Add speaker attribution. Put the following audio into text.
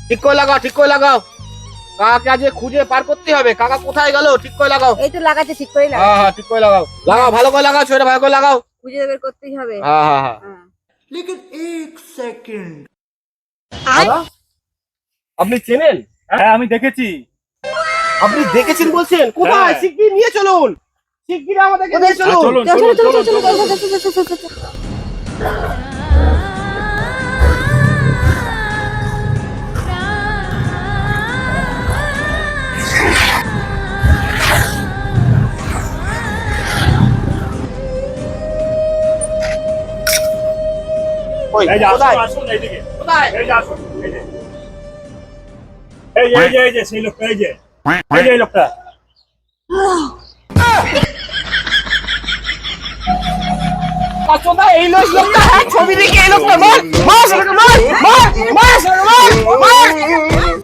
Speaker 1: ঠিক করে লাগাও, ঠিক করে লাগাও। কাকাকে আজ খুঁজে পার করতে হবে। কাকা কোথায় গেল? ঠিক করে লাগাও।
Speaker 2: এই তো লাগাচ্ছে, ঠিক করে লাগাও।
Speaker 1: হ্যাঁ হ্যাঁ, ঠিক করে লাগাও। লাগাও, ভালো করে লাগাও, ছোট ভালো করে লাগাও।
Speaker 2: খুঁজে বের করতেই হবে।
Speaker 1: হ্যাঁ হ্যাঁ হ্যাঁ।
Speaker 2: হ্যাঁ।
Speaker 3: लेकिन एक सेकंड।
Speaker 1: দাদা, আপনি চেনেন?
Speaker 4: হ্যাঁ আমি দেখেছি।
Speaker 1: আপনি দেখেছেন বলছেন? কোথায়?
Speaker 4: হ্যাঁ।
Speaker 1: শিগগির নিয়ে চলুন, শিগগির আমাদেরকে নিয়ে
Speaker 4: চলুন
Speaker 1: চলুন।
Speaker 2: চলো চলো চলো
Speaker 4: চলুন,
Speaker 2: চলো
Speaker 4: চলুন।
Speaker 2: চলো চলো চলো চলো।
Speaker 1: কই,
Speaker 4: এই যে
Speaker 1: কোথায়?
Speaker 4: আসুন, আসুন এইদিকে।
Speaker 1: কোথায়?
Speaker 4: এই যে আসুন, এই যে। এই যে সেই লোকটা, এই যে এই লোকটা।
Speaker 1: কোথায় এই লোকটা? ছবি দেখে এই লোকটা মার মার, মার মার মার মার।